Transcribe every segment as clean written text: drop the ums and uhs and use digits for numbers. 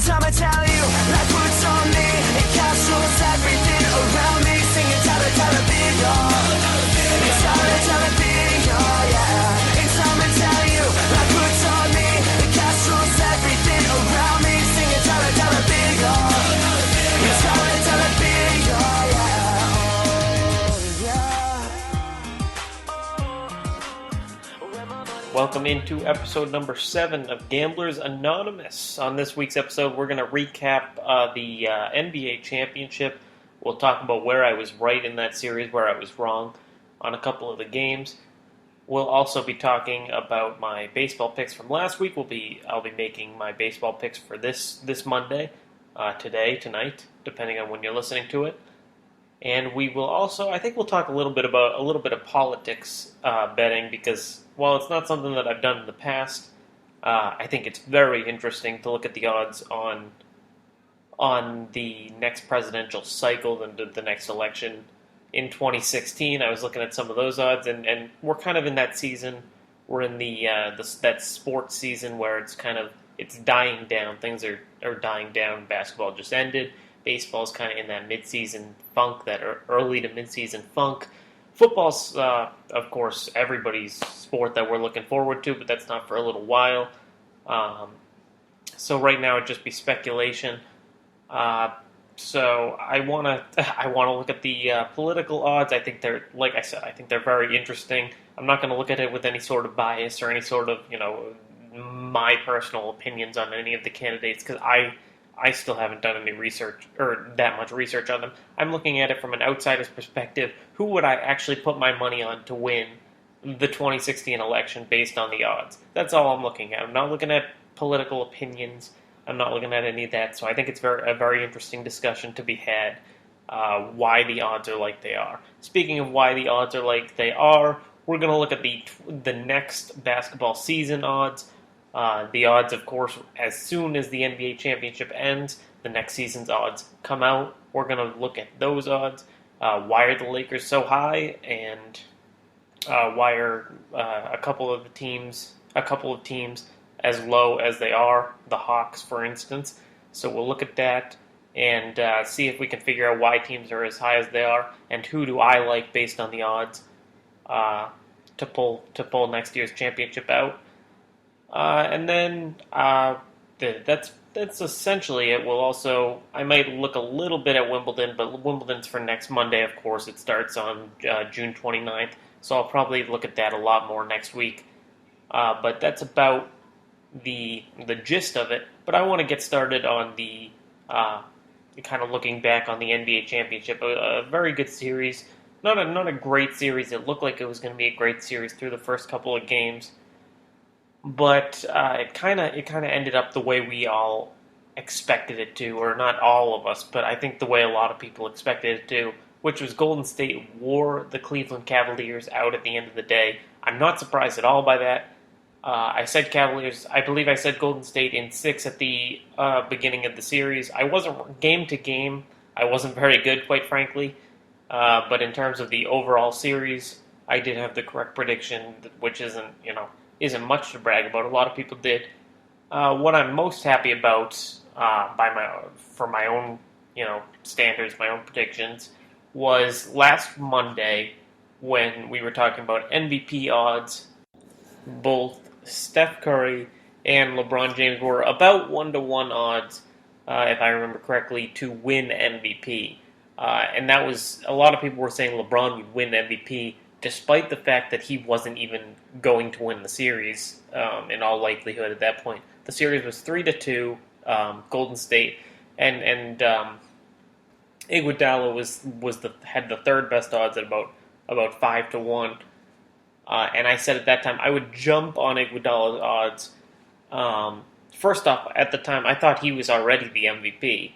time I tell you, life puts on me, it captures everything around me, singing television. It's television, yeah. It's time I tell you, life puts on me, it captures everything around me, singing television. It's television, yeah. Welcome into episode number 7 of Gamblers Anonymous. On this week's episode, we're going to recap the NBA championship. We'll talk about where I was right in that series, where I was wrong on a couple of the games. We'll also be talking about my baseball picks from last week. I'll be making my baseball picks for this Monday, tonight, depending on when you're listening to it. And we will also, I think we'll talk a little bit of politics betting, because while it's not something that I've done in the past, I think it's very interesting to look at the odds on the next presidential cycle, the next election in 2016. I was looking at some of those odds, and we're kind of in that season. We're in that sports season where it's dying down. Things are dying down. Basketball just ended. Baseball's kind of in that mid-season funk, that early to mid-season funk. Football's, of course, everybody's sport that we're looking forward to, but that's not for a little while. So right now it'd just be speculation. So I want to look at the political odds. I think they're, like I said, I think they're very interesting. I'm not going to look at it with any sort of bias or any sort of, my personal opinions on any of the candidates, because I still haven't done any research, or that much research on them. I'm looking at it from an outsider's perspective. Who would I actually put my money on to win the 2016 election based on the odds? That's all I'm looking at. I'm not looking at political opinions. I'm not looking at any of that. So I think it's a very interesting discussion to be had, why the odds are like they are. Speaking of why the odds are like they are, we're going to look at the next basketball season odds. The odds, of course, as soon as the NBA championship ends, the next season's odds come out. We're going to look at those odds. Why are the Lakers so high, and why are a couple of teams as low as they are, the Hawks, for instance. So we'll look at that and see if we can figure out why teams are as high as they are, and who do I like based on the odds to pull next year's championship out. And then that's essentially it. I might look a little bit at Wimbledon, but Wimbledon's for next Monday, of course. It starts on June 29th, so I'll probably look at that a lot more next week. But that's about the gist of it. But I want to get started on the kind of looking back on the NBA championship. A very good series, not a great series. It looked like it was going to be a great series through the first couple of games. But it kind of ended up the way we all expected it to, or not all of us, but I think the way a lot of people expected it to, which was Golden State wore the Cleveland Cavaliers out at the end of the day. I'm not surprised at all by that. I said Cavaliers. I believe I said Golden State in 6 at the beginning of the series. I wasn't game to game. I wasn't very good, quite frankly. But in terms of the overall series, I did have the correct prediction, which isn't much to brag about. A lot of people did. What I'm most happy about, for my own, standards, my own predictions, was last Monday when we were talking about MVP odds. Both Steph Curry and LeBron James were about 1-to-1 odds, if I remember correctly, to win MVP. And that was, a lot of people were saying LeBron would win MVP, despite the fact that he wasn't even going to win the series, in all likelihood at that point. The series was 3-2, Golden State, and Iguodala had the third best odds at about 5-1. And I said at that time I would jump on Iguodala's odds. First off, at the time I thought he was already the MVP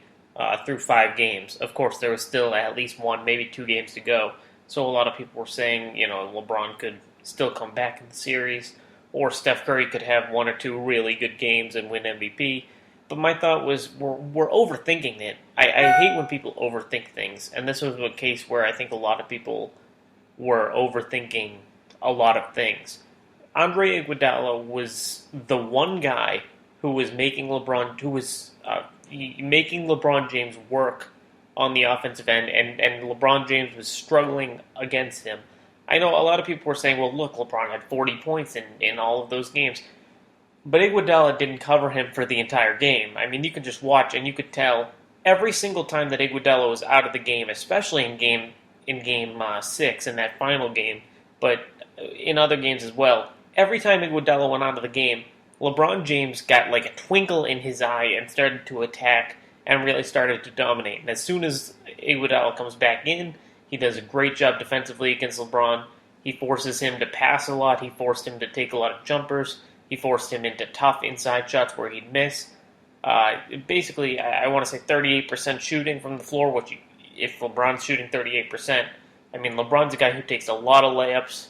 through 5 games. Of course, there was still at least 1, maybe 2 games to go. So a lot of people were saying, LeBron could still come back in the series, or Steph Curry could have 1 or 2 really good games and win MVP. But my thought was, we're overthinking it. I hate when people overthink things, and this was a case where I think a lot of people were overthinking a lot of things. Andre Iguodala was the one guy who was making LeBron, who was making LeBron James work on the offensive end, and LeBron James was struggling against him. I know a lot of people were saying, well, look, LeBron had 40 points in all of those games. But Iguodala didn't cover him for the entire game. I mean, you could just watch and you could tell every single time that Iguodala was out of the game, especially in game 6 in that final game, but in other games as well. Every time Iguodala went out of the game, LeBron James got like a twinkle in his eye and started to attack and really started to dominate. And as soon as Iguodala comes back in, he does a great job defensively against LeBron. He forces him to pass a lot. He forced him to take a lot of jumpers. He forced him into tough inside shots where he'd miss. Basically, I want to say 38% shooting from the floor, which if LeBron's shooting 38%, I mean, LeBron's a guy who takes a lot of layups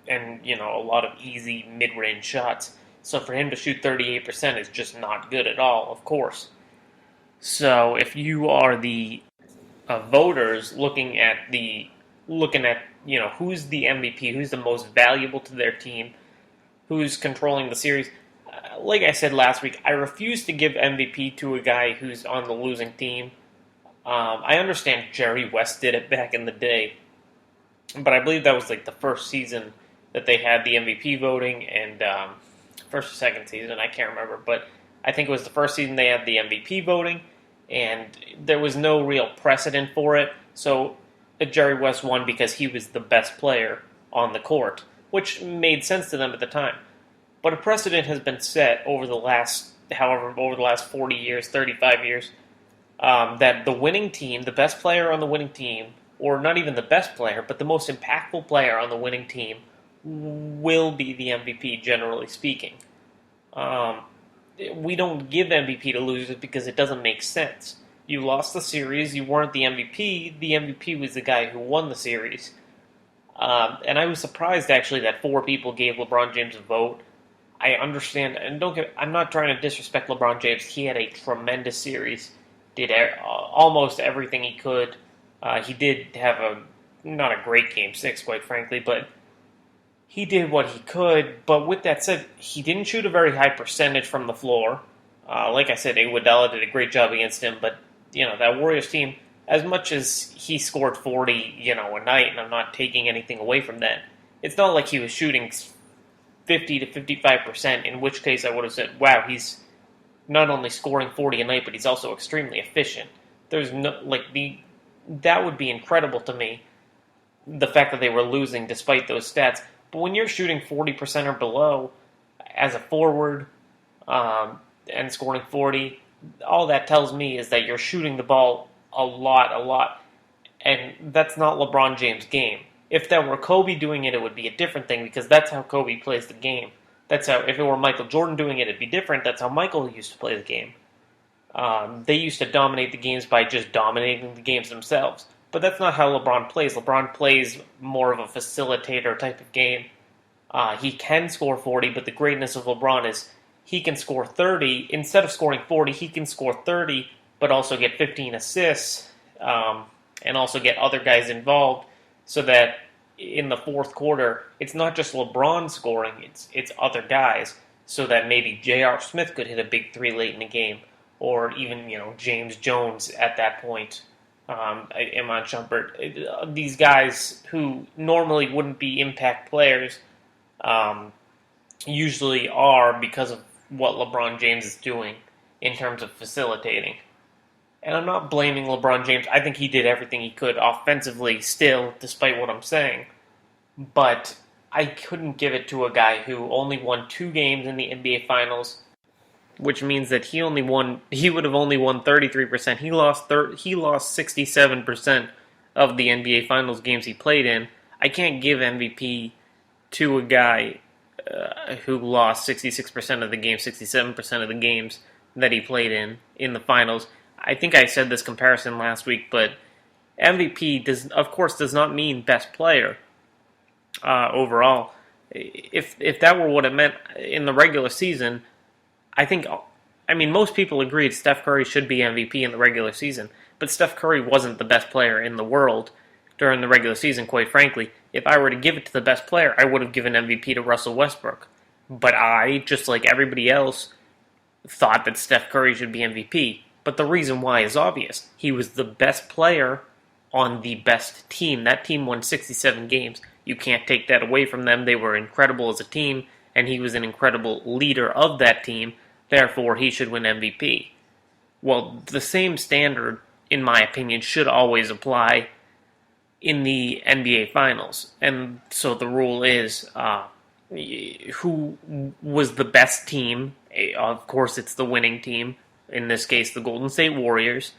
and, a lot of easy mid-range shots. So for him to shoot 38% is just not good at all, of course. So if you are the voters looking at who's the MVP, who's the most valuable to their team, who's controlling the series, like I said last week, I refuse to give MVP to a guy who's on the losing team. I understand Jerry West did it back in the day, but I believe that was like the first season that they had the MVP voting, and first or second season, I can't remember, but I think it was the first season they had the MVP voting, and there was no real precedent for it, so Jerry West won because he was the best player on the court, which made sense to them at the time. But a precedent has been set over the last 40 years, 35 years, that the winning team, the best player on the winning team, or not even the best player, but the most impactful player on the winning team, will be the MVP, generally speaking. We don't give MVP to losers because it doesn't make sense. You lost the series, you weren't the MVP. The MVP was the guy who won the series. And I was surprised, actually, that 4 people gave LeBron James a vote. I understand, and I'm not trying to disrespect LeBron James. He had a tremendous series, did almost everything he could. He did have not a great Game 6, quite frankly, but he did what he could. But with that said, he didn't shoot a very high percentage from the floor. Like I said, Iguodala did a great job against him, but that Warriors team, as much as he scored 40, a night, and I'm not taking anything away from that, it's not like he was shooting 50 to 55%, in which case I would have said, wow, he's not only scoring 40 a night, but he's also extremely efficient. There's that would be incredible to me, the fact that they were losing despite those stats. But when you're shooting 40% or below as a forward and scoring 40, all that tells me is that you're shooting the ball a lot. And that's not LeBron James' game. If that were Kobe doing it, it would be a different thing because that's how Kobe plays the game. If it were Michael Jordan doing it, it'd be different. That's how Michael used to play the game. They used to dominate the games by just dominating the games themselves. But that's not how LeBron plays. LeBron plays more of a facilitator type of game. He can score 40, but the greatness of LeBron is he can score 30. Instead of scoring 40, he can score 30, but also get 15 assists and also get other guys involved so that in the fourth quarter, it's not just LeBron scoring, it's other guys, so that maybe J.R. Smith could hit a big 3 late in the game, or even, James Jones at that point, Iman Shumpert. These guys who normally wouldn't be impact players usually are because of what LeBron James is doing in terms of facilitating. And I'm not blaming LeBron James. I think he did everything he could offensively still, despite what I'm saying. But I couldn't give it to a guy who only won 2 games in the NBA Finals, which means that he would have only won 33%. He lost 67% of the NBA Finals games he played in. I can't give MVP to a guy who lost 66% of the games, 67% of the games that he played in the finals. I think I said this comparison last week, but MVP does not mean best player overall. If that were what it meant in the regular season, most people agreed Steph Curry should be MVP in the regular season, but Steph Curry wasn't the best player in the world during the regular season, quite frankly. If I were to give it to the best player, I would have given MVP to Russell Westbrook. But I, just like everybody else, thought that Steph Curry should be MVP. But the reason why is obvious. He was the best player on the best team. That team won 67 games. You can't take that away from them. They were incredible as a team, and he was an incredible leader of that team. Therefore, he should win MVP. Well, the same standard, in my opinion, should always apply in the NBA Finals. And so the rule is who was the best team? Of course, it's the winning team. In this case, the Golden State Warriors.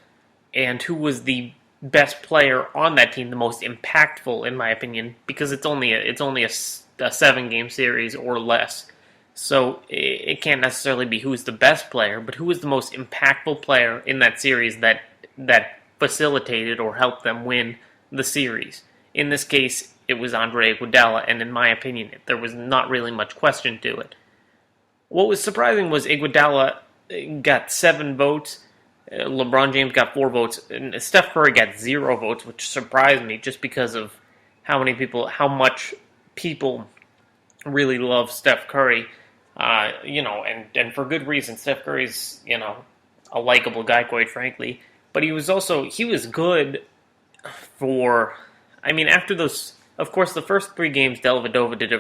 And who was the best player on that team, the most impactful, in my opinion, because it's only a 7-game series or less. So it can't necessarily be who's the best player, but who was the most impactful player in that series that facilitated or helped them win the series. In this case, it was Andre Iguodala, and in my opinion, there was not really much question to it. What was surprising was Iguodala got 7 votes, LeBron James got 4 votes, and Steph Curry got 0 votes, which surprised me just because of how much people really love Steph Curry. And for good reason. Steph Curry's, a likable guy, quite frankly. But he was good after those, of course, the first 3 games, Dellavedova did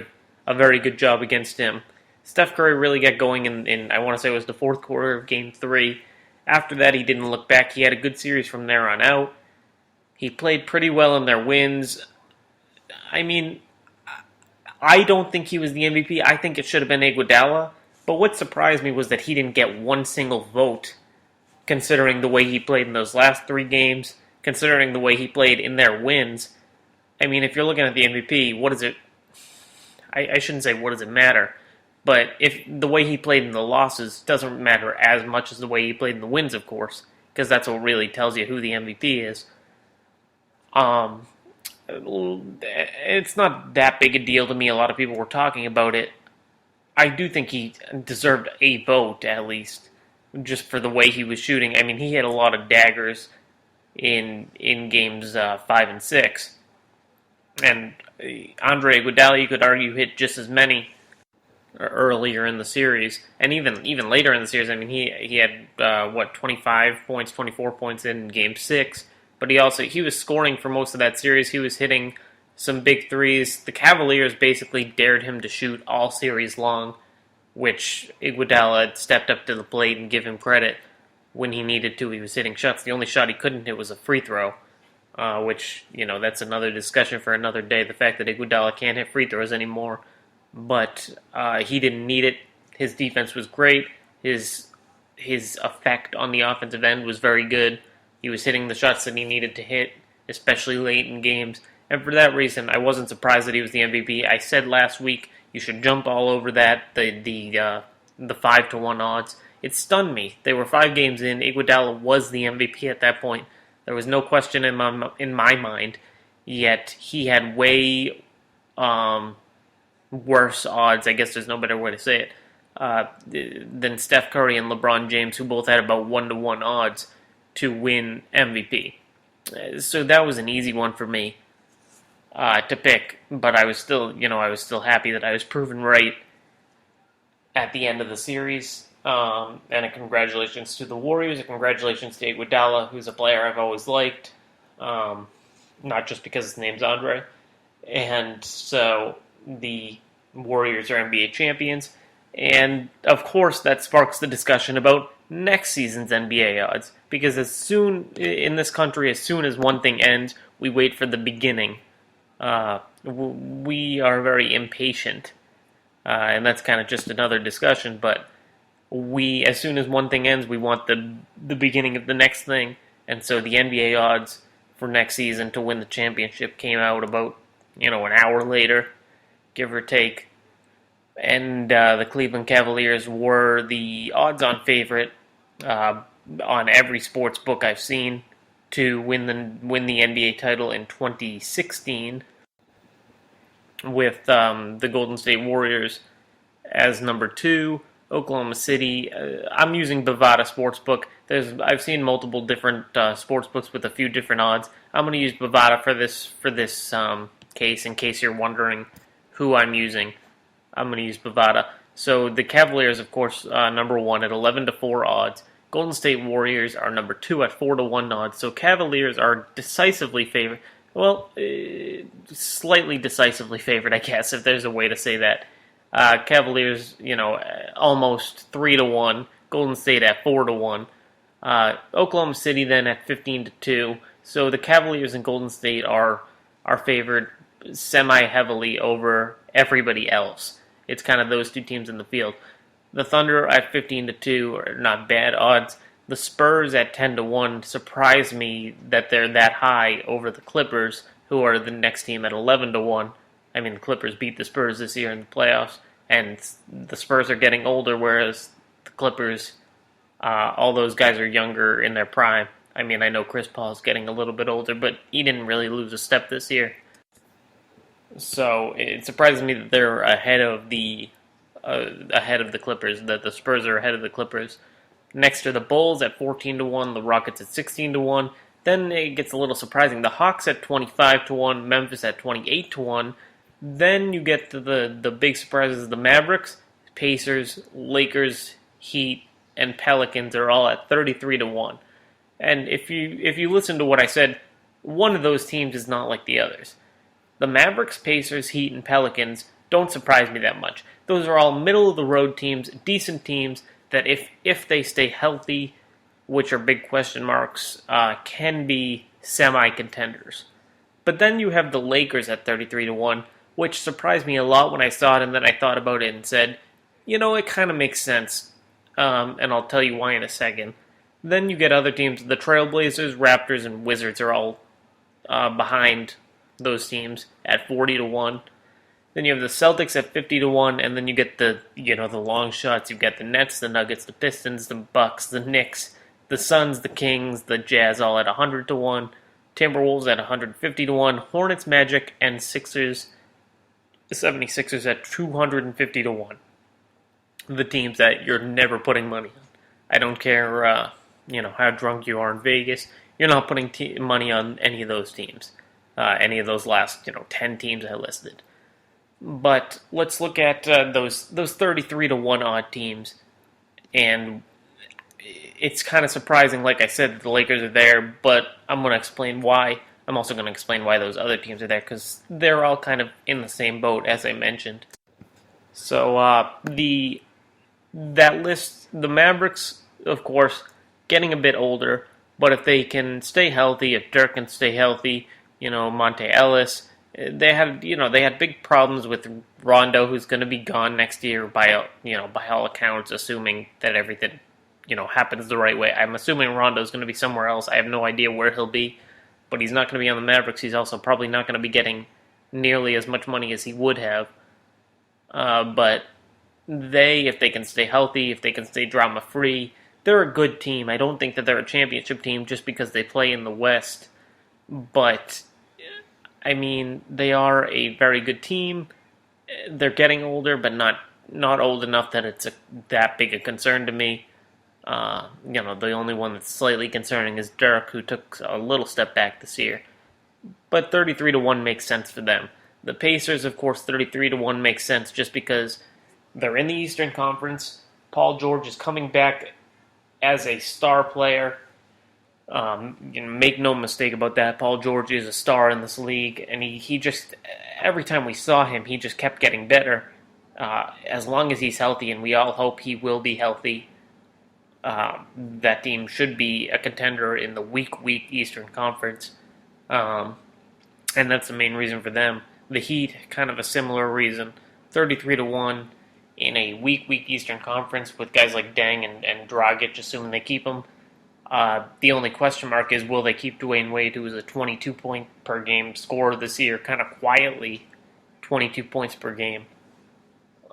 a very good job against him. Steph Curry really got going in I want to say it was the 4th quarter of Game 3. After that, he didn't look back. He had a good series from there on out. He played pretty well in their wins. I don't think he was the MVP. I think it should have been Iguodala. But what surprised me was that he didn't get one single vote, considering the way he played in those last 3 games, considering the way he played in their wins. If you're looking at the MVP, what is it? I shouldn't say what does it matter, but if the way he played in the losses doesn't matter as much as the way he played in the wins, of course, because that's what really tells you who the MVP is. It's not that big a deal to me. A lot of people were talking about it. I do think he deserved a vote, at least, just for the way he was shooting. He hit a lot of daggers in games 5 and 6. And Andre Iguodala, you could argue, hit just as many earlier in the series. And even later in the series, he had, 25 points, 24 points in Game 6. But he was scoring for most of that series. He was hitting some big threes. The Cavaliers basically dared him to shoot all series long, which Iguodala stepped up to the plate and give him credit when he needed to. He was hitting shots. The only shot he couldn't hit was a free throw, which, that's another discussion for another day, the fact that Iguodala can't hit free throws anymore. But he didn't need it. His defense was great. His effect on the offensive end was very good. He was hitting the shots that he needed to hit, especially late in games. And for that reason, I wasn't surprised that he was the MVP. I said last week you should jump all over that, the 5-1 odds. It stunned me. They were 5 games in. Iguodala was the MVP at that point. There was no question in my mind. Yet he had way worse odds, I guess there's no better way to say it, than Steph Curry and LeBron James, who both had about 1-1 odds to win MVP. So that was an easy one for me to pick, but I was still happy that I was proven right at the end of the series. And a congratulations to the Warriors, a congratulations to Iguodala, who's a player I've always liked, not just because his name's Andre. And so the Warriors are NBA champions, and of course that sparks the discussion about next season's NBA odds, because as soon as one thing ends, we wait for the beginning. We are very impatient, and that's kind of just another discussion, but as soon as one thing ends, we want the beginning of the next thing, and so the NBA odds for next season to win the championship came out about, an hour later, give or take, and the Cleveland Cavaliers were the odds-on favorite on every sports book I've seen to win the NBA title in 2016, with the Golden State Warriors as number 2. Oklahoma City. I'm using Bovada Sportsbook. I've seen multiple different sportsbooks with a few different odds. I'm going to use Bovada for this case, in case you're wondering who I'm using. I'm going to use Bovada. So the Cavaliers, of course, number one at 11-4 odds. Golden State Warriors are number two at 4-1 odds. So Cavaliers are decisively favored. Well, slightly decisively favored, I guess, if there's a way to say that. Cavaliers, almost 3-1. Golden State at 4-1. Oklahoma City then at 15-2. So the Cavaliers and Golden State are favored semi-heavily over everybody else. It's kind of those two teams in the field. The Thunder at 15-2 are not bad odds. The Spurs at 10-1 surprise me that they're that high over the Clippers, who are the next team at 11-1. I mean, the Clippers beat the Spurs this year in the playoffs, and the Spurs are getting older, whereas the Clippers, all those guys are younger in their prime. I mean, I know Chris Paul's getting a little bit older, but he didn't really lose a step this year. So it surprises me that they're ahead of the Clippers, that the Spurs are ahead of the Clippers. Next to the Bulls at 14-1, the Rockets at 16-1. Then it gets a little surprising. The Hawks at 25-1, Memphis at 28-1. Then you get to the big surprises. The Mavericks, Pacers, Lakers, Heat, and Pelicans are all at 33-1. And if you listen to what I said, one of those teams is not like the others. The Mavericks, Pacers, Heat, and Pelicans don't surprise me that much. Those are all middle-of-the-road teams, decent teams that if they stay healthy, which are big question marks, can be semi-contenders. But then you have the Lakers at 33-1, which surprised me a lot when I saw it, and then I thought about it and said, it kind of makes sense, and I'll tell you why in a second. Then you get other teams. The Trailblazers, Raptors, and Wizards are all behind those teams at 40-1. Then you have the Celtics at 50-1, and then you get the long shots. You've got the Nets, the Nuggets, the Pistons, the Bucks, the Knicks, the Suns, the Kings, the Jazz all at 100-1. Timberwolves at 150-1. Hornets, Magic, and Sixers, the 76ers at 250-1. The teams that you're never putting money on. I don't care, how drunk you are in Vegas. You're not putting money on any of those teams. Any of those last, 10 teams I listed. But let's look at those 33-1 odd teams, and it's kind of surprising. Like I said, the Lakers are there, but I'm going to explain why. I'm also going to explain why those other teams are there, because they're all kind of in the same boat, as I mentioned. So that list, the Mavericks, of course, getting a bit older, but if they can stay healthy, if Dirk can stay healthy, Monte Ellis. They had big problems with Rondo, who's going to be gone next year by all accounts, assuming that everything, happens the right way. I'm assuming Rondo's going to be somewhere else. I have no idea where he'll be, but he's not going to be on the Mavericks. He's also probably not going to be getting nearly as much money as he would have. But if they can stay healthy, if they can stay drama-free, they're a good team. I don't think that they're a championship team just because they play in the West, but I mean, they are a very good team. They're getting older, but not old enough that it's that big a concern to me. The only one that's slightly concerning is Dirk, who took a little step back this year. But 33-1 makes sense for them. The Pacers, of course, 33-1 makes sense just because they're in the Eastern Conference. Paul George is coming back as a star player. Make no mistake about that. Paul George is a star in this league, and he just, every time we saw him, he just kept getting better. As long as he's healthy, and we all hope he will be healthy, that team should be a contender in the weak Eastern Conference. And that's the main reason for them. The Heat, kind of a similar reason. 33-1 in a weak Eastern Conference with guys like Deng and Dragic, assuming they keep them. The only question mark is, will they keep Dwayne Wade, who was a 22-point per game scorer this year, kind of quietly, 22 points per game.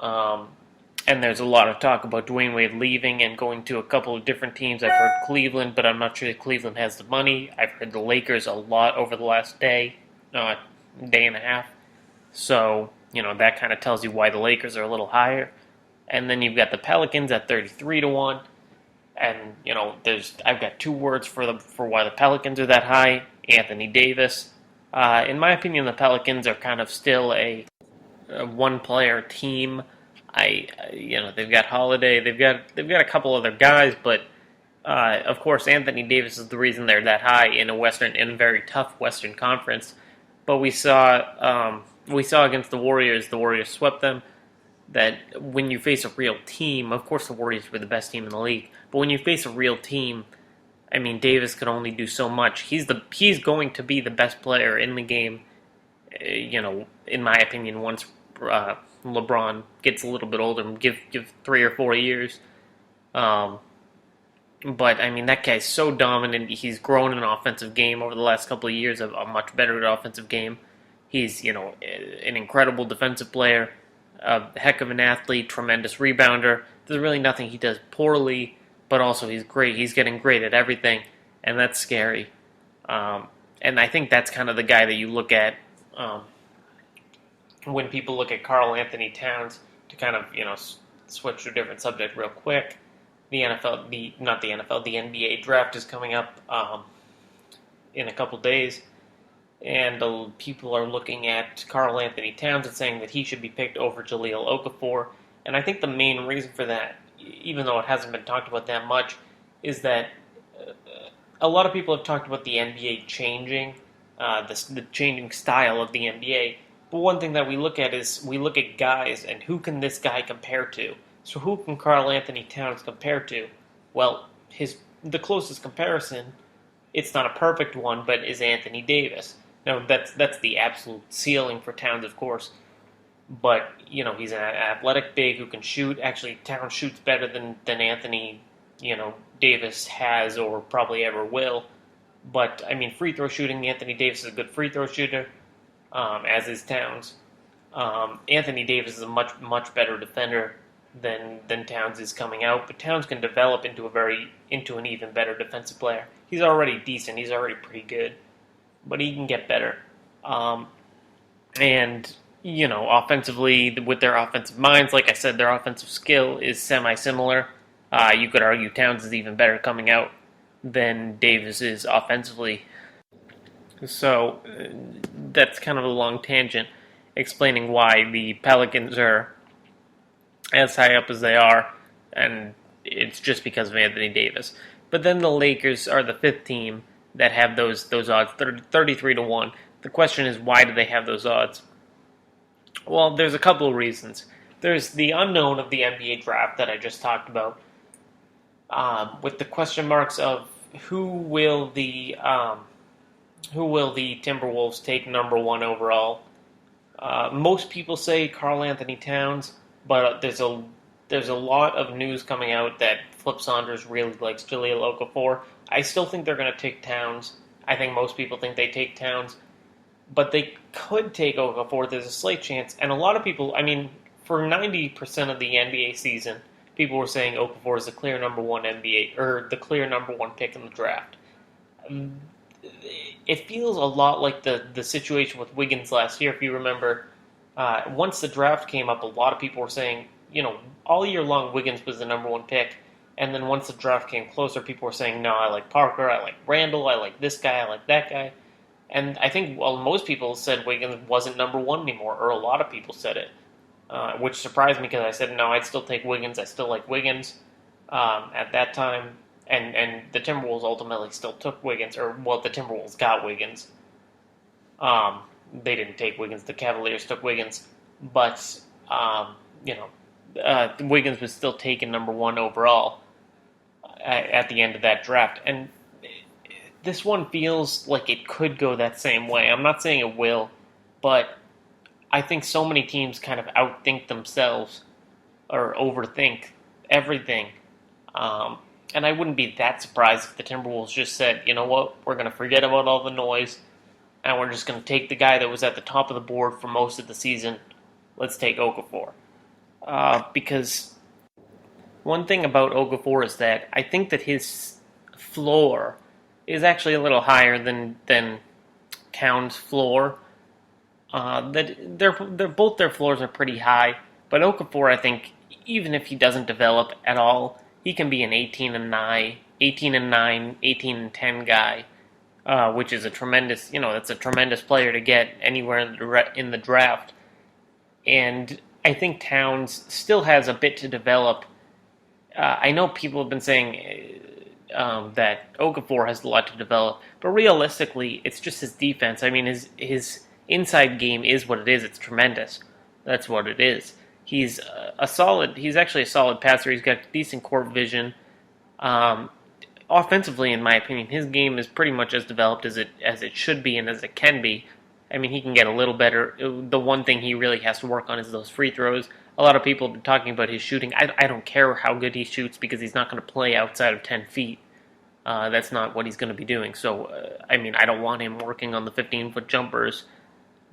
And there's a lot of talk about Dwayne Wade leaving and going to a couple of different teams. I've heard Cleveland, but I'm not sure Cleveland has the money. I've heard the Lakers a lot over the last day and a half. So, that kind of tells you why the Lakers are a little higher. And then you've got the Pelicans at 33-1. And, I've got two words for why the Pelicans are that high. Anthony Davis. In my opinion, the Pelicans are kind of still a one-player team. They've got Holiday, they've got a couple other guys, but of course Anthony Davis is the reason they're that high in a very tough Western Conference. But we saw against the Warriors swept them. That when you face a real team, of course the Warriors were the best team in the league, but when you face a real team, I mean Davis could only do so much. He's going to be the best player in the game, in my opinion. Once LeBron gets a little bit older, give 3 or 4 years. But I mean that guy's so dominant. He's grown an offensive game over the last couple of years, a much better offensive game. He's an incredible defensive player. A heck of an athlete, tremendous rebounder. There's really nothing he does poorly, but also he's great. He's getting great at everything, and that's scary. And I think that's kind of the guy that you look at when people look at Karl Anthony Towns. To kind of switch to a different subject real quick. The NBA draft is coming up in a couple days. And people are looking at Karl Anthony Towns and saying that he should be picked over Jahlil Okafor. And I think the main reason for that, even though it hasn't been talked about that much, is that a lot of people have talked about the NBA changing, the changing style of the NBA. But one thing that we look at is we look at guys and who can this guy compare to? So who can Karl Anthony Towns compare to? Well, the closest comparison, it's not a perfect one, but is Anthony Davis. Now, that's the absolute ceiling for Towns, of course. But, he's an athletic big who can shoot. Actually, Towns shoots better than Anthony, Davis has or probably ever will. But, I mean, free throw shooting, Anthony Davis is a good free throw shooter, as is Towns. Anthony Davis is a much, much better defender than Towns is coming out. But Towns can develop into an even better defensive player. He's already decent. He's already pretty good. But he can get better. Offensively, with their offensive minds, like I said, their offensive skill is semi-similar. You could argue Towns is even better coming out than Davis is offensively. So, that's kind of a long tangent explaining why the Pelicans are as high up as they are, and it's just because of Anthony Davis. But then the Lakers are the fifth team that have those odds, 33-1. The question is, why do they have those odds? Well, there's a couple of reasons. There's the unknown of the NBA draft that I just talked about, with the question marks of who will the Timberwolves take number 1 overall. Most people say Karl Anthony Towns, but there's a lot of news coming out that Flip Saunders really likes Jahlil Okafor. I still think they're going to take Towns. I think most people think they take Towns. But they could take Okafor. There's a slight chance. And a lot of people, for 90% of the NBA season, people were saying Okafor is the clear number 1 the clear number 1 pick in the draft. It feels a lot like the situation with Wiggins last year. If you remember, once the draft came up, a lot of people were saying, all year long Wiggins was the number 1 pick. And then once the draft came closer, people were saying, no, I like Parker, I like Randall, I like this guy, I like that guy. And I think, most people said Wiggins wasn't number 1 anymore, or a lot of people said it, which surprised me because I said, no, I'd still take Wiggins. I still like Wiggins at that time. And the Timberwolves ultimately still took Wiggins, the Timberwolves got Wiggins. They didn't take Wiggins. The Cavaliers took Wiggins. But, Wiggins was still taken number 1 overall at the end of that draft. And this one feels like it could go that same way. I'm not saying it will, but I think so many teams kind of outthink themselves or overthink everything. And I wouldn't be that surprised if the Timberwolves just said, you know what, we're going to forget about all the noise, and we're just going to take the guy that was at the top of the board for most of the season. Let's take Okafor. Because one thing about Okafor is that I think that his floor is actually a little higher than Towns' floor. That they're both their floors are pretty high, but Okafor, I think, even if he doesn't develop at all, he can be an 18-9, 18-10 guy, which is a tremendous, that's a tremendous player to get anywhere in the draft. And I think Towns still has a bit to develop. I know people have been saying that Okafor has a lot to develop, but realistically, it's just his defense. I mean, his inside game is what it is. It's tremendous. That's what it is. He's a solid. He's actually a solid passer. He's got decent court vision. Offensively, in my opinion, his game is pretty much as developed as it should be and as it can be. I mean, he can get a little better. The one thing he really has to work on is those free throws. A lot of people have been talking about his shooting. I don't care how good he shoots because he's not going to play outside of 10 feet. That's not what he's going to be doing. So, I mean, I don't want him working on the 15-foot jumpers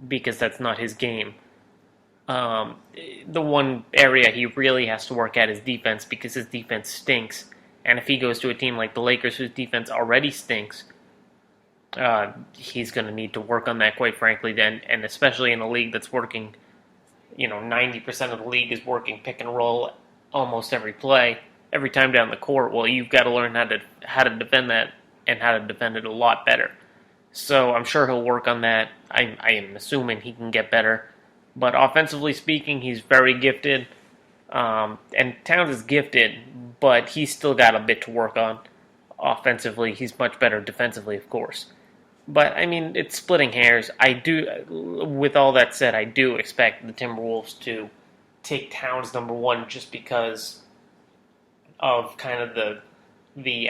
because that's not his game. The one area he really has to work at is defense because his defense stinks. And if he goes to a team like the Lakers whose defense already stinks, he's going to need to work on that, quite frankly, then, and especially in a league that's working, 90% of the league is working pick and roll almost every play, every time down the court. Well, you've got to learn how to defend that and how to defend it a lot better. So I'm sure he'll work on that. I am assuming he can get better. But offensively speaking, he's very gifted. And Towns is gifted, but he's still got a bit to work on. Offensively, he's much better defensively, of course. But, I mean, it's splitting hairs. With all that said, I do expect the Timberwolves to take Towns number one just because of kind of the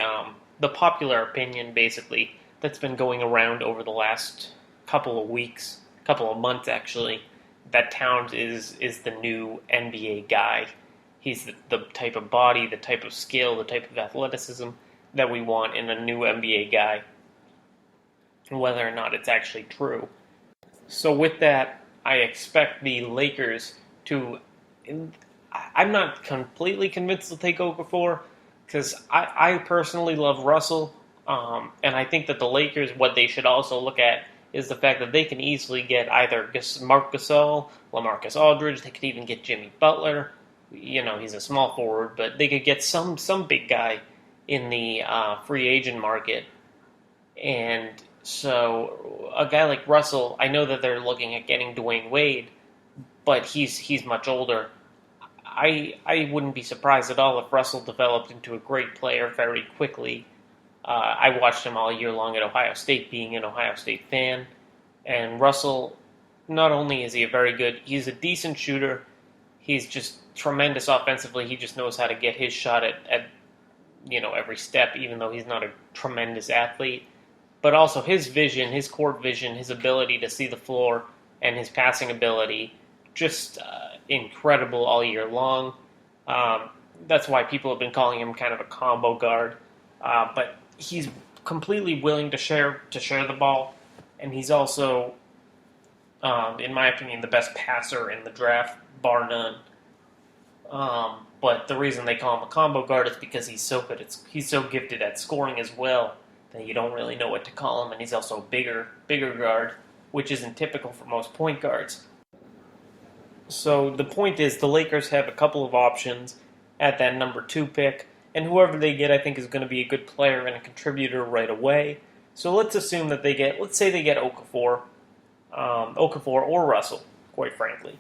popular opinion, basically, that's been going around over the last couple of months, actually, that Towns is the new NBA guy. He's the type of body, the type of skill, the type of athleticism that we want in a new NBA guy, whether or not it's actually true. So with that, I expect the Lakers to... I'm not completely convinced they'll take Okafor, because I personally love Russell, and I think that the Lakers, what they should also look at is the fact that they can easily get either Marc Gasol, LaMarcus Aldridge, they could even get Jimmy Butler. He's a small forward, but they could get some big guy in the free agent market. And so a guy like Russell, I know that they're looking at getting Dwayne Wade, but he's much older. I wouldn't be surprised at all if Russell developed into a great player very quickly. I watched him all year long at Ohio State, being an Ohio State fan. And Russell, not only is he he's a decent shooter, he's just tremendous offensively. He just knows how to get his shot at every step, even though he's not a tremendous athlete. But also his vision, his court vision, his ability to see the floor, and his passing ability, just incredible all year long. That's why people have been calling him kind of a combo guard. But he's completely willing to share the ball, and he's also, in my opinion, the best passer in the draft, bar none. But the reason they call him a combo guard is because he's so gifted at scoring as well that you don't really know what to call him, and he's also a bigger guard, which isn't typical for most point guards. So the point is, the Lakers have a couple of options at that number 2 pick, and whoever they get, I think, is going to be a good player and a contributor right away. So let's assume that let's say they get Okafor or Russell, quite frankly.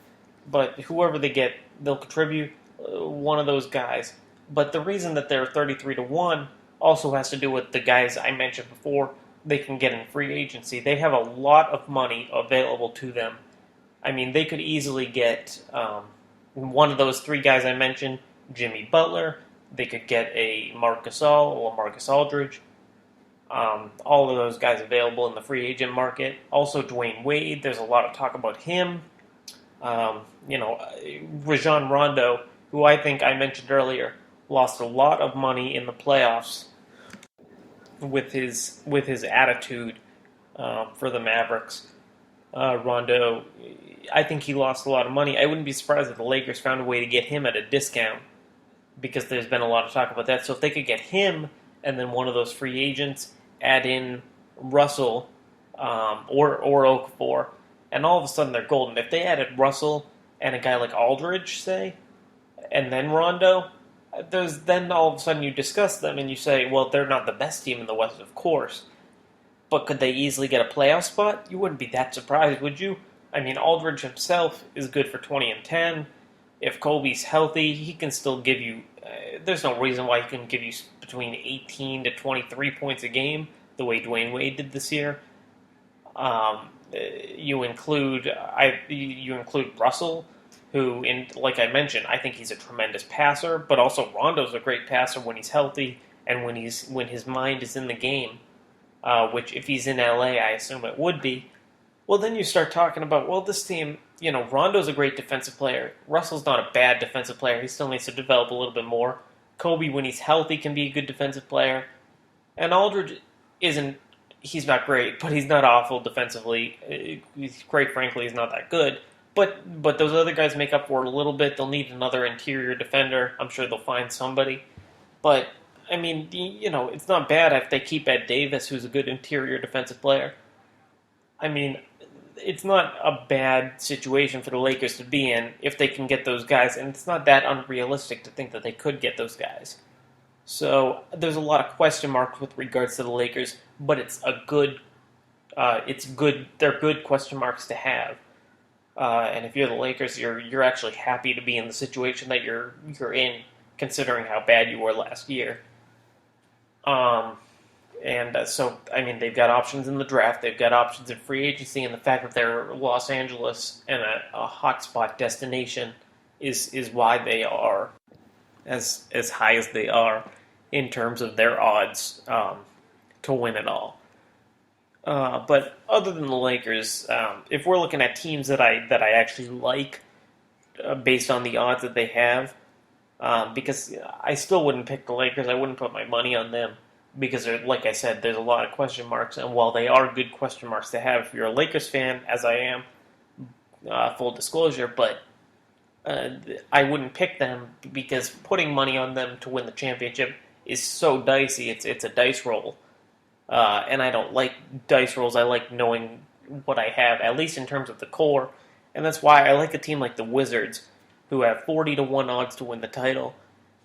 But whoever they get, they'll contribute, one of those guys. But the reason that they're 33-1 also has to do with the guys I mentioned before they can get in free agency. They have a lot of money available to them. I mean, they could easily get one of those 3 guys I mentioned, Jimmy Butler. They could get a Marc Gasol or Marcus Aldridge. All of those guys available in the free agent market. Also, Dwayne Wade. There's a lot of talk about him. Rajon Rondo, who I think I mentioned earlier, lost a lot of money in the playoffs with his attitude for the Mavericks. Rondo, I think he lost a lot of money. I wouldn't be surprised if the Lakers found a way to get him at a discount, because there's been a lot of talk about that. So if they could get him and then one of those free agents, add in Russell or Okafor, and all of a sudden they're golden. If they added Russell and a guy like Aldridge, say, and then Rondo, then all of a sudden you discuss them and you say, well, they're not the best team in the West, of course, but could they easily get a playoff spot? You wouldn't be that surprised, would you? I mean, Aldridge himself is good for 20 and 10. If Kobe's healthy, he can still give you. There's no reason why he can give you between 18 to 23 points a game, the way Dwayne Wade did this year. You include Russell, who, like I mentioned, I think he's a tremendous passer, but also Rondo's a great passer when he's healthy and when his mind is in the game. Which, if he's in LA, I assume it would be. Well, then you start talking about, well, this team, Rondo's a great defensive player. Russell's not a bad defensive player. He still needs to develop a little bit more. Kobe, when he's healthy, can be a good defensive player. And Aldridge he's not great, but he's not awful defensively. Quite frankly, he's not that good. But those other guys make up for it a little bit. They'll need another interior defender. I'm sure they'll find somebody. But, I mean, it's not bad if they keep Ed Davis, who's a good interior defensive player. I mean, it's not a bad situation for the Lakers to be in if they can get those guys, and it's not that unrealistic to think that they could get those guys. So there's a lot of question marks with regards to the Lakers, but it's good. They're good question marks to have. And if you're the Lakers, you're actually happy to be in the situation that you're in, considering how bad you were last year. So, I mean, they've got options in the draft, they've got options in free agency, and the fact that they're Los Angeles and a hotspot destination is why they are as high as they are in terms of their odds to win it all. But other than the Lakers, if we're looking at teams that I actually like based on the odds that they have, because I still wouldn't pick the Lakers, I wouldn't put my money on them. Because, like I said, there's a lot of question marks, and while they are good question marks to have, if you're a Lakers fan, as I am, full disclosure, but I wouldn't pick them because putting money on them to win the championship is so dicey. It's a dice roll, and I don't like dice rolls. I like knowing what I have, at least in terms of the core, and that's why I like a team like the Wizards, who have 40-1 odds to win the title.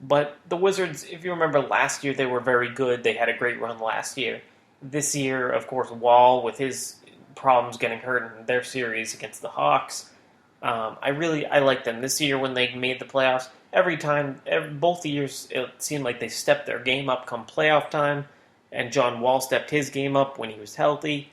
But the Wizards, if you remember last year, they were very good. They had a great run last year. This year, of course, Wall, with his problems getting hurt in their series against the Hawks, I like them. This year when they made the playoffs, both years, it seemed like they stepped their game up come playoff time, and John Wall stepped his game up when he was healthy.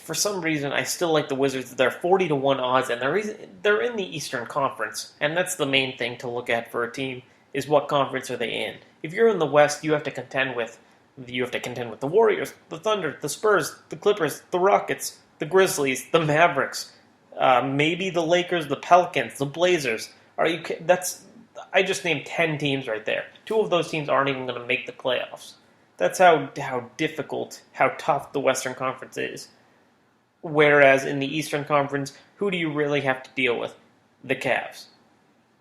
For some reason, I still like the Wizards. They're 40-1 odds, and they're in the Eastern Conference, and that's the main thing to look at for a team. Is what conference are they in? If you're in the West, you have to contend with the Warriors, the Thunder, the Spurs, the Clippers, the Rockets, the Grizzlies, the Mavericks, maybe the Lakers, the Pelicans, the Blazers. I just named 10 teams right there. 2 of those teams aren't even going to make the playoffs. That's how difficult, how tough the Western Conference is. Whereas in the Eastern Conference, who do you really have to deal with? The Cavs.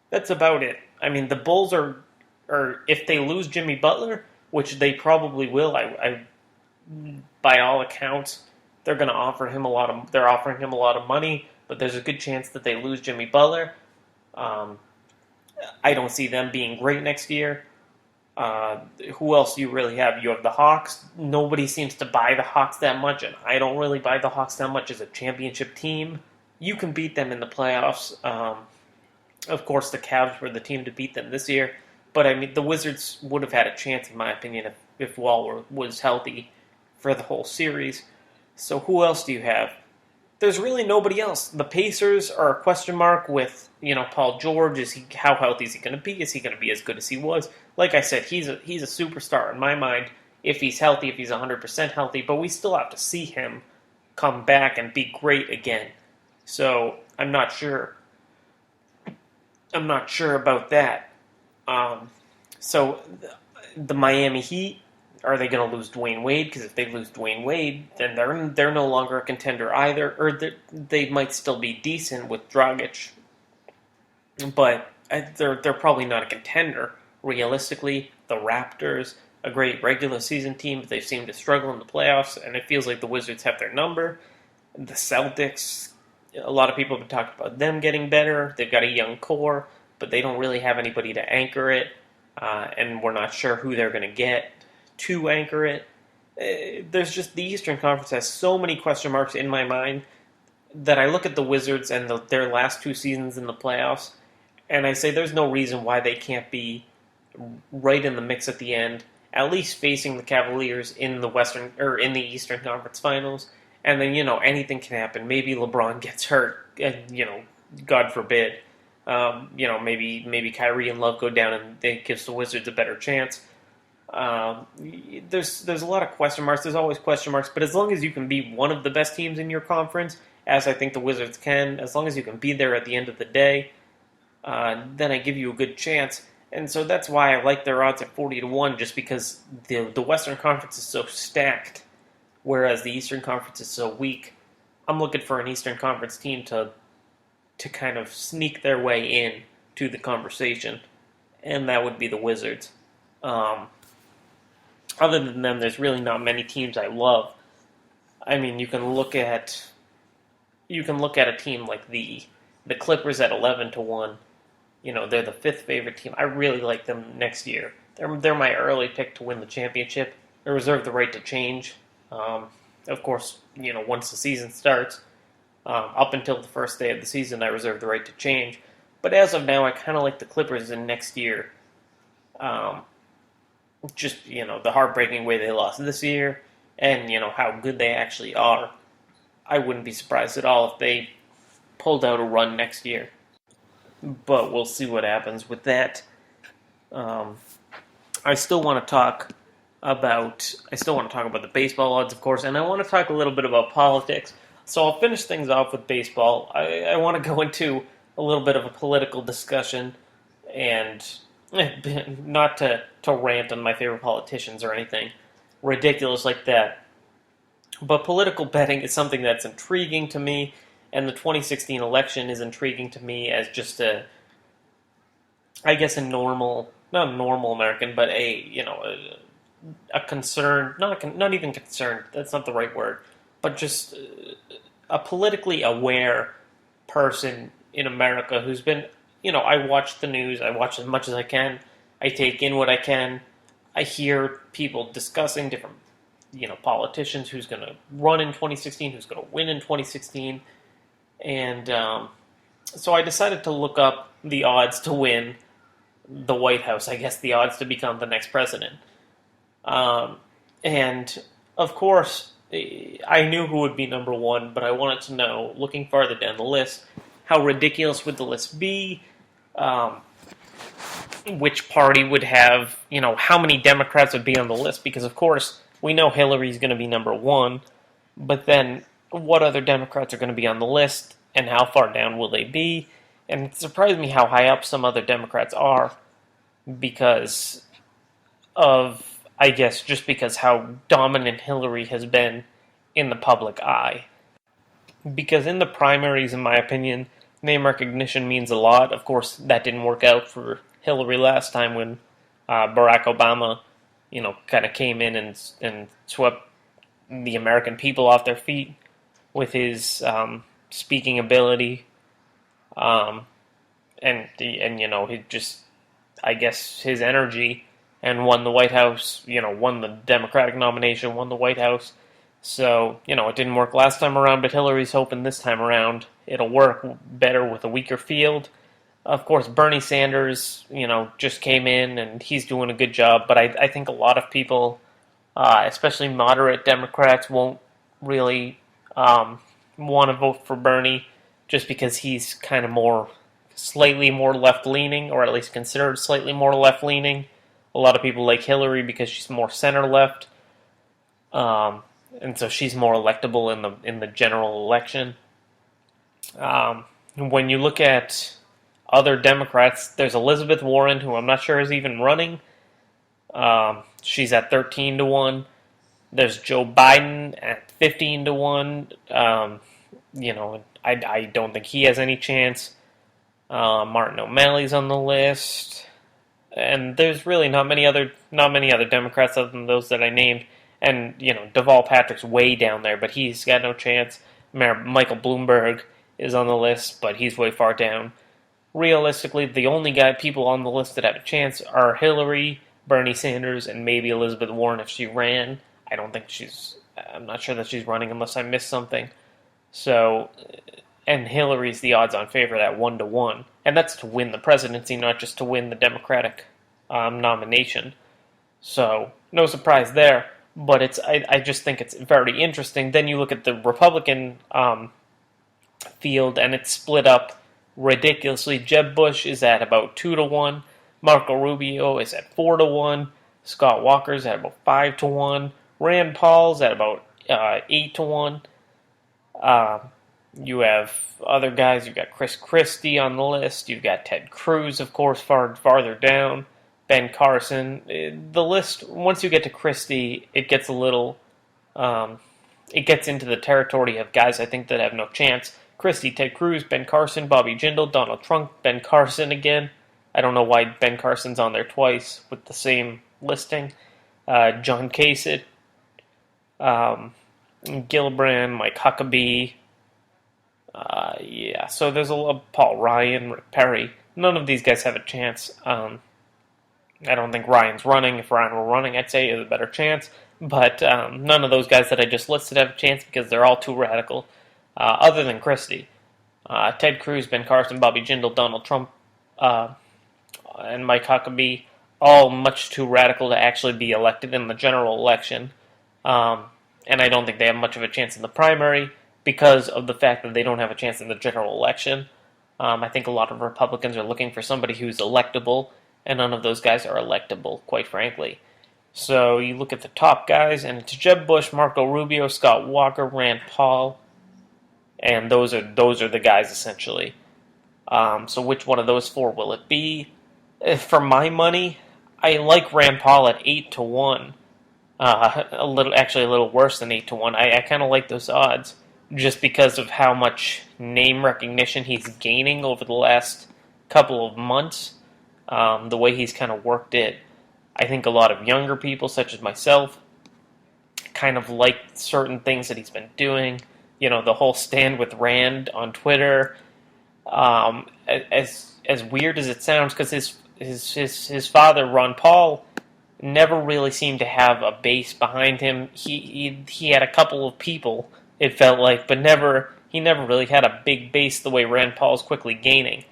That's about it. I mean, the Bulls are if they lose Jimmy Butler, which they probably will, by all accounts, they're offering him a lot of money, but there's a good chance that they lose Jimmy Butler. I don't see them being great next year. Who else do you really have? You have the Hawks. Nobody seems to buy the Hawks that much, and I don't really buy the Hawks that much as a championship team. You can beat them in the playoffs. Of course, the Cavs were the team to beat them this year, but I mean, the Wizards would have had a chance, in my opinion, if Wall was healthy for the whole series. So who else do you have? There's really nobody else. The Pacers are a question mark with, Paul George. How healthy is he going to be? Is he going to be as good as he was? Like I said, he's a superstar in my mind if he's healthy, if he's 100% healthy, but we still have to see him come back and be great again. So I'm not sure about that. So the Miami Heat, are they going to lose Dwayne Wade? Because if they lose Dwayne Wade, then they're no longer a contender either. Or they might still be decent with Dragic, but they're probably not a contender. Realistically, the Raptors, a great regular season team, but they seem to struggle in the playoffs, and it feels like the Wizards have their number. The Celtics, a lot of people have been talking about them getting better. They've got a young core, but they don't really have anybody to anchor it, and we're not sure who they're going to get to anchor it. There's just the Eastern Conference has so many question marks in my mind that I look at the Wizards and their last 2 seasons in the playoffs, And I say there's no reason why they can't be right in the mix at the end, at least facing the Cavaliers in the Eastern Conference Finals. And then anything can happen. Maybe LeBron gets hurt, and God forbid. Maybe Kyrie and Love go down, and it gives the Wizards a better chance. There's a lot of question marks. There's always question marks, but as long as you can be one of the best teams in your conference, as I think the Wizards can, as long as you can be there at the end of the day, then I give you a good chance. And so that's why I like their odds at 40-1, just because the Western Conference is so stacked, whereas the Eastern Conference is so weak. I'm looking for an Eastern Conference team to kind of sneak their way in to the conversation, and that would be the Wizards. Other than them, there's really not many teams I love. I mean, you can look at a team like the Clippers at 11-1. They're the fifth favorite team. I really like them next year. They're my early pick to win the championship. I reserve the right to change. Of course, once the season starts, up until the first day of the season, I reserve the right to change. But as of now, I kind of like the Clippers in next year. Just, the heartbreaking way they lost this year, and, how good they actually are. I wouldn't be surprised at all if they pulled out a run next year. But we'll see what happens with that. I still want to talk about the baseball odds, of course, and I want to talk a little bit about politics. So I'll finish things off with baseball. I want to go into a little bit of a political discussion, and not to rant on my favorite politicians or anything ridiculous like that. But political betting is something that's intriguing to me, and the 2016 election is intriguing to me as just a normal, not a normal American, but a concerned, not even concerned, that's not the right word, but just a politically aware person in America who's been, I watch the news, I watch as much as I can, I take in what I can, I hear people discussing different, politicians, who's going to run in 2016, who's going to win in 2016, and so I decided to look up the odds to win the White House, I guess the odds to become the next president. And, of course, I knew who would be number one, but I wanted to know, looking farther down the list, how ridiculous would the list be? Which party would have, how many Democrats would be on the list? Because, of course, we know Hillary's going to be number one, but then what other Democrats are going to be on the list, and how far down will they be? And it surprised me how high up some other Democrats are, because of, I guess, just because how dominant Hillary has been in the public eye. Because in the primaries, in my opinion, name recognition means a lot. Of course, that didn't work out for Hillary last time when Barack Obama, kind of came in and swept the American people off their feet with his speaking ability, and he just, I guess, his energy, and won the White House. Won the Democratic nomination, won the White House. So, it didn't work last time around, but Hillary's hoping this time around it'll work better with a weaker field. Of course, Bernie Sanders, just came in, and he's doing a good job, but I think a lot of people, especially moderate Democrats, won't really want to vote for Bernie just because he's kind of slightly more left-leaning, or at least considered slightly more left-leaning. A lot of people like Hillary because she's more center-left. And so she's more electable in the general election. When you look at other Democrats, there's Elizabeth Warren, who I'm not sure is even running. She's at 13-1. There's Joe Biden at 15-1. I don't think he has any chance. Martin O'Malley's on the list, and there's really not many other Democrats other than those that I named. And, Deval Patrick's way down there, but he's got no chance. Mayor Michael Bloomberg is on the list, but he's way far down. Realistically, the only people on the list that have a chance are Hillary, Bernie Sanders, and maybe Elizabeth Warren if she ran. I'm not sure that she's running unless I missed something. So, and Hillary's the odds-on favorite at 1-1, and that's to win the presidency, not just to win the Democratic nomination. So no surprise there. But I just think it's very interesting. Then you look at the Republican field, and it's split up ridiculously. Jeb Bush is at about 2-1. Marco Rubio is at 4-1. Scott Walker's at about 5-1. Rand Paul's at about 8-1. You have other guys. You've got Chris Christie on the list. You've got Ted Cruz, of course, farther down. Ben Carson. The list, once you get to Christie, it gets a little, it gets into the territory of guys I think that have no chance. Christie, Ted Cruz, Ben Carson, Bobby Jindal, Donald Trump, Ben Carson again. I don't know why Ben Carson's on there twice with the same listing. John Kasich, Gillibrand, Mike Huckabee. So there's a lot. Paul Ryan, Rick Perry. None of these guys have a chance. I don't think Ryan's running. If Ryan were running, I'd say he has a better chance. But none of those guys that I just listed have a chance because they're all too radical, other than Christie. Ted Cruz, Ben Carson, Bobby Jindal, Donald Trump, and Mike Huckabee, all much too radical to actually be elected in the general election. And I don't think they have much of a chance in the primary because of the fact that they don't have a chance in the general election. I think a lot of Republicans are looking for somebody who's electable, and none of those guys are electable, quite frankly. So you look at the top guys, and it's Jeb Bush, Marco Rubio, Scott Walker, Rand Paul, and those are the guys essentially. So which one of those four will it be? For my money, I like Rand Paul at 8-1. A little worse than 8-1. I kind of like those odds just because of how much name recognition he's gaining over the last couple of months. The way he's kind of worked it. I think a lot of younger people, such as myself, kind of like certain things that he's been doing. You know, the whole stand with Rand on Twitter. As weird as it sounds, because his father, Ron Paul, never really seemed to have a base behind him. He had a couple of people, it felt like, but he never really had a big base the way Rand Paul's quickly gaining.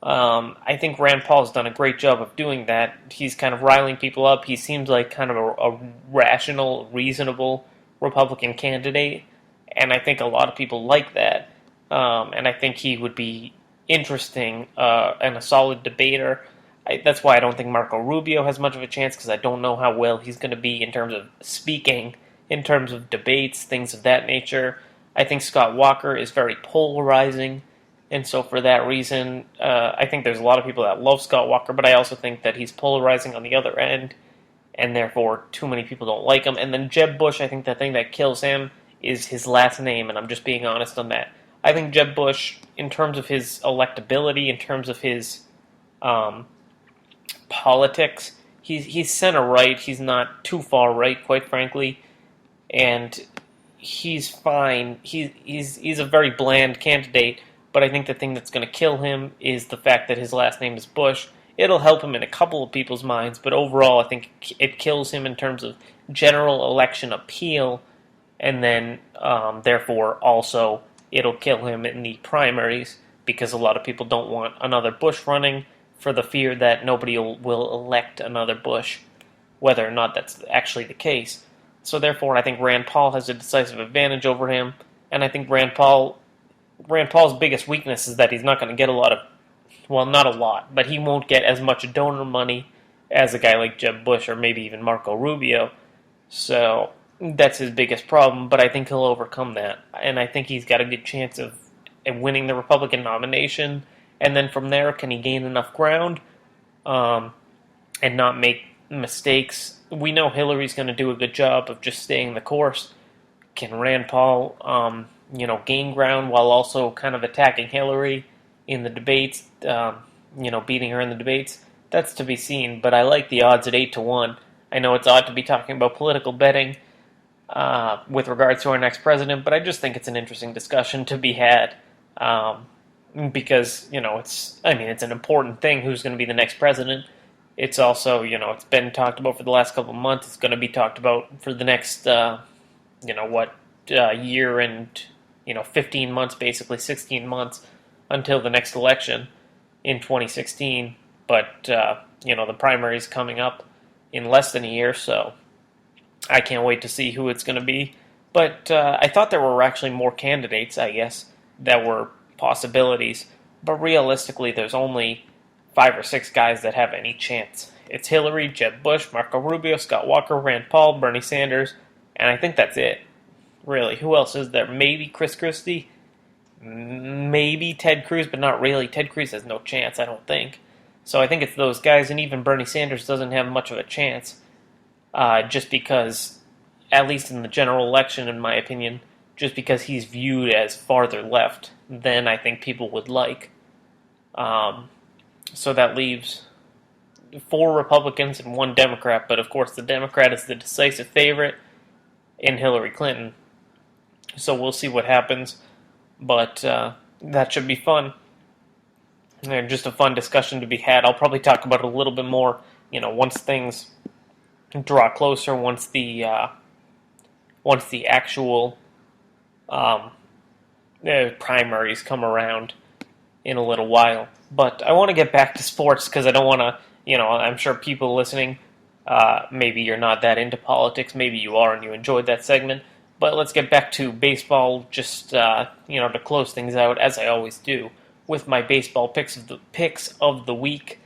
I think Rand Paul's done a great job of doing that. He's kind of riling people up. He seems like kind of a rational, reasonable Republican candidate, and I think a lot of people like that. And I think he would be interesting and a solid debater. That's why I don't think Marco Rubio has much of a chance, because I don't know how well he's going to be in terms of speaking, in terms of debates, things of that nature. I think Scott Walker is very polarizing. And so for that reason, I think there's a lot of people that love Scott Walker, but I also think that he's polarizing on the other end, and therefore too many people don't like him. And then Jeb Bush, I think the thing that kills him is his last name, and I'm just being honest on that. I think Jeb Bush, in terms of his electability, in terms of his politics, he's center-right. He's not too far right, quite frankly, and he's fine. He's a very bland candidate. But I think the thing that's going to kill him is the fact that his last name is Bush. It'll help him in a couple of people's minds, but overall I think it kills him in terms of general election appeal, and then therefore also it'll kill him in the primaries because a lot of people don't want another Bush running for the fear that nobody will elect another Bush, whether or not that's actually the case. So therefore I think Rand Paul has a decisive advantage over him, and I think Rand Paul's biggest weakness is that he's not going to get not a lot, but he won't get as much donor money as a guy like Jeb Bush or maybe even Marco Rubio. So that's his biggest problem, but I think he'll overcome that. And I think he's got a good chance of winning the Republican nomination. And then from there, can he gain enough ground and not make mistakes? We know Hillary's going to do a good job of just staying the course. Can Rand Paul gain ground while also kind of attacking Hillary in the debates, beating her in the debates? That's to be seen, but I like the odds at 8-1. I know it's odd to be talking about political betting with regards to our next president, but I just think it's an interesting discussion to be had because, it's an important thing who's going to be the next president. It's also, it's been talked about for the last couple of months. It's going to be talked about for the next, year and 15 months, basically 16 months until the next election in 2016. But, the primary is coming up in less than a year, so I can't wait to see who it's going to be. But I thought there were actually more candidates, I guess, that were possibilities. But realistically, there's only 5 or 6 guys that have any chance. It's Hillary, Jeb Bush, Marco Rubio, Scott Walker, Rand Paul, Bernie Sanders, and I think that's it. Really, who else is there? Maybe Chris Christie, maybe Ted Cruz, but not really. Ted Cruz has no chance, I don't think. So I think it's those guys, and even Bernie Sanders doesn't have much of a chance, just because, at least in the general election, in my opinion, just because he's viewed as farther left than I think people would like. So that leaves 4 Republicans and 1 Democrat, but of course the Democrat is the decisive favorite in Hillary Clinton. So we'll see what happens, but that should be fun. And just a fun discussion to be had. I'll probably talk about it a little bit more, once things draw closer, once the actual primaries come around in a little while. But I want to get back to sports because I don't want to, I'm sure people listening, maybe you're not that into politics, maybe you are and you enjoyed that segment. But let's get back to baseball just, to close things out, as I always do, with my baseball picks of the week.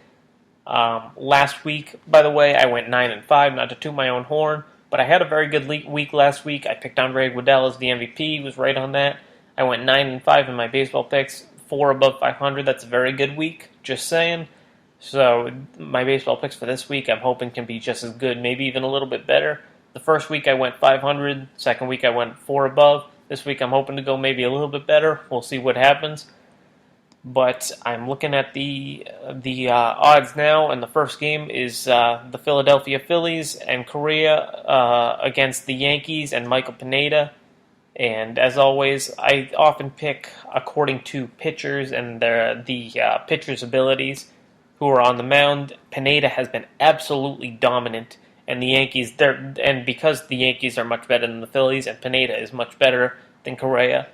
Last week, by the way, I went 9-5, not to toot my own horn, but I had a very good week last week. I picked Andre Guedel as the MVP, was right on that. I went 9-5 in my baseball picks, 4 above 500. That's a very good week, just saying. So my baseball picks for this week, I'm hoping can be just as good, maybe even a little bit better. The first week I went 500. Second week I went 4 above. This week I'm hoping to go maybe a little bit better. We'll see what happens. But I'm looking at the odds now, and the first game is the Philadelphia Phillies and Correa against the Yankees and Michael Pineda. And as always, I often pick according to pitchers and the pitchers' abilities who are on the mound. Pineda has been absolutely dominant, and the Yankees, and because the Yankees are much better than the Phillies, and Pineda is much better than Correa,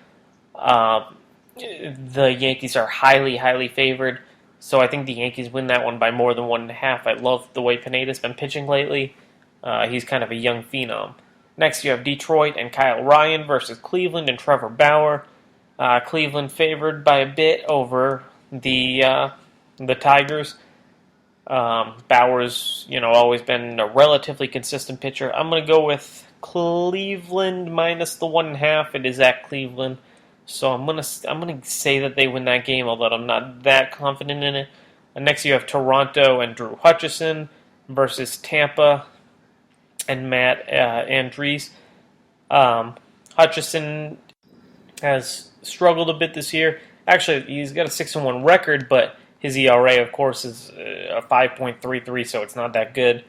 the Yankees are highly, highly favored. So I think the Yankees win that one by more than 1.5. I love the way Pineda's been pitching lately. He's kind of a young phenom. Next, you have Detroit and Kyle Ryan versus Cleveland and Trevor Bauer. Cleveland favored by a bit over the Tigers. Bauer's, always been a relatively consistent pitcher. I'm going to go with Cleveland minus the 1.5. It is at Cleveland, so I'm gonna say that they win that game, although I'm not that confident in it. And next, you have Toronto and Drew Hutchison versus Tampa and Matt Andriese. Hutchison has struggled a bit this year. Actually, he's got a 6-1 record, but his ERA, of course, is a 5.33, so it's not that good.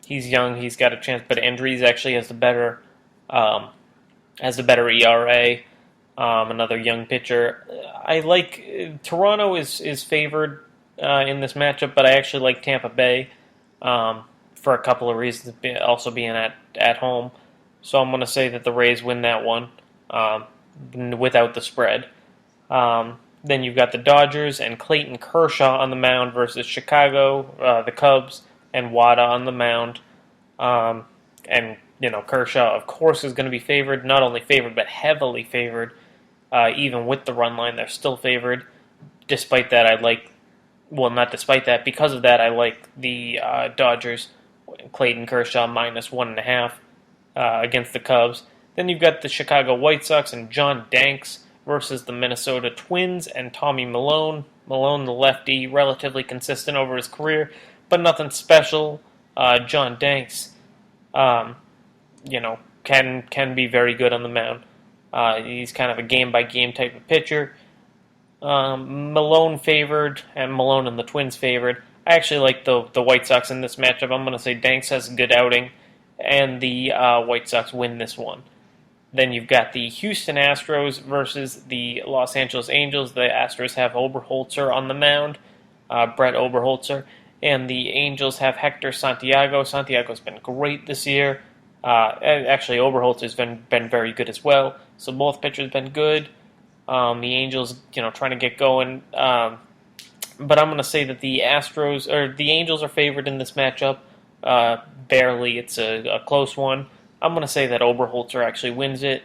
He's young; he's got a chance, but Andriese actually has the better ERA. Another young pitcher. I like Toronto is favored in this matchup, but I actually like Tampa Bay for a couple of reasons, also being at home. So I'm going to say that the Rays win that one without the spread. Then you've got the Dodgers and Clayton Kershaw on the mound versus Chicago, the Cubs, and Wada on the mound. And, Kershaw, of course, is going to be favored. Not only favored, but heavily favored. Even with the run line, they're still favored. Despite that, because of that, I like the Dodgers, Clayton Kershaw minus 1.5 against the Cubs. Then you've got the Chicago White Sox and John Danks versus the Minnesota Twins and Tommy Milone. Milone, the lefty, relatively consistent over his career, but nothing special. John Danks, can be very good on the mound. He's kind of a game-by-game type of pitcher. Milone favored, and Milone and the Twins favored. I actually like the White Sox in this matchup. I'm going to say Danks has a good outing, and the White Sox win this one. Then you've got the Houston Astros versus the Los Angeles Angels. The Astros have Oberholzer on the mound, Brett Oberholzer, and the Angels have Hector Santiago. Santiago's been great this year. And actually, Oberholzer's been very good as well. So both pitchers have been good. The Angels, trying to get going. But I'm going to say that the Angels are favored in this matchup. Barely. It's a close one. I'm going to say that Oberholzer actually wins it.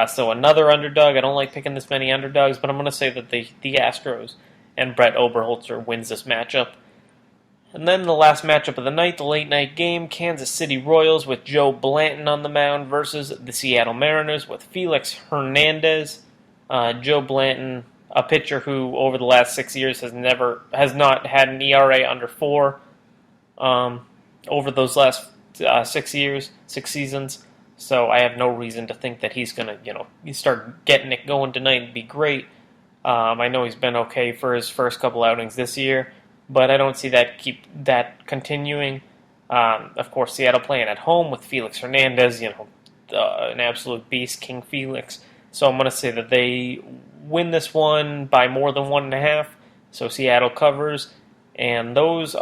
So another underdog. I don't like picking this many underdogs, but I'm going to say that the Astros and Brett Oberholzer wins this matchup. And then the last matchup of the night, the late night game, Kansas City Royals with Joe Blanton on the mound versus the Seattle Mariners with Felix Hernandez. Joe Blanton, a pitcher who over the last 6 years has not had an ERA under 4 over those last 6 seasons. So I have no reason to think that he's going to, start getting it going tonight and be great. I know he's been okay for his first couple outings this year, but I don't see that continuing. Of course, Seattle playing at home with Felix Hernandez, an absolute beast, King Felix. So I'm going to say that they win this one by more than 1.5. So Seattle covers, and that's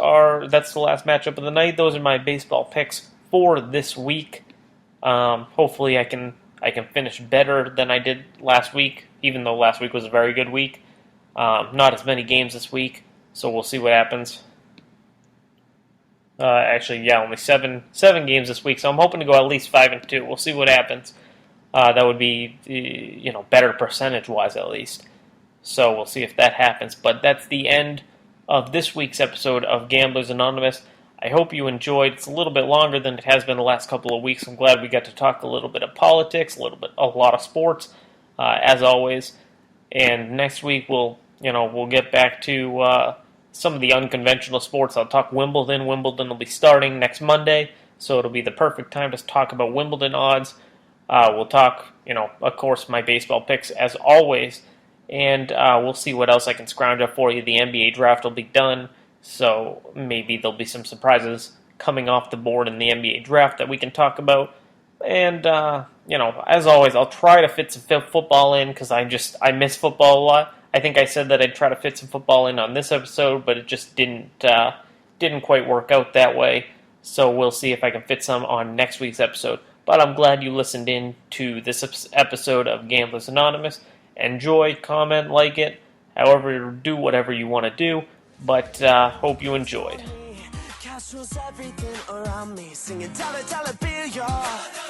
the last matchup of the night. Those are my baseball picks for this week. Hopefully, I can finish better than I did last week, even though last week was a very good week. Not as many games this week, so we'll see what happens. Only seven games this week, so I'm hoping to go at least 5-2. We'll see what happens. That would be, better percentage-wise at least. So we'll see if that happens. But that's the end of this week's episode of Gamblers Anonymous. I hope you enjoyed. It's a little bit longer than it has been the last couple of weeks. I'm glad we got to talk a little bit of politics, a lot of sports, as always. And next week we'll get back to some of the unconventional sports. I'll talk Wimbledon. Wimbledon will be starting next Monday, so it'll be the perfect time to talk about Wimbledon odds. We'll talk, of course, my baseball picks as always, and we'll see what else I can scrounge up for you. The NBA draft will be done, so maybe there'll be some surprises coming off the board in the NBA draft that we can talk about. And, as always, I'll try to fit some football in because I miss football a lot. I think I said that I'd try to fit some football in on this episode, but it just didn't quite work out that way. So we'll see if I can fit some on next week's episode. But I'm glad you listened in to this episode of Gamblers Anonymous. Enjoy, comment, like it, however, do whatever you want to do. But hope you enjoyed. Cash rules everything around me, singing dollar, dollar bill, y'all.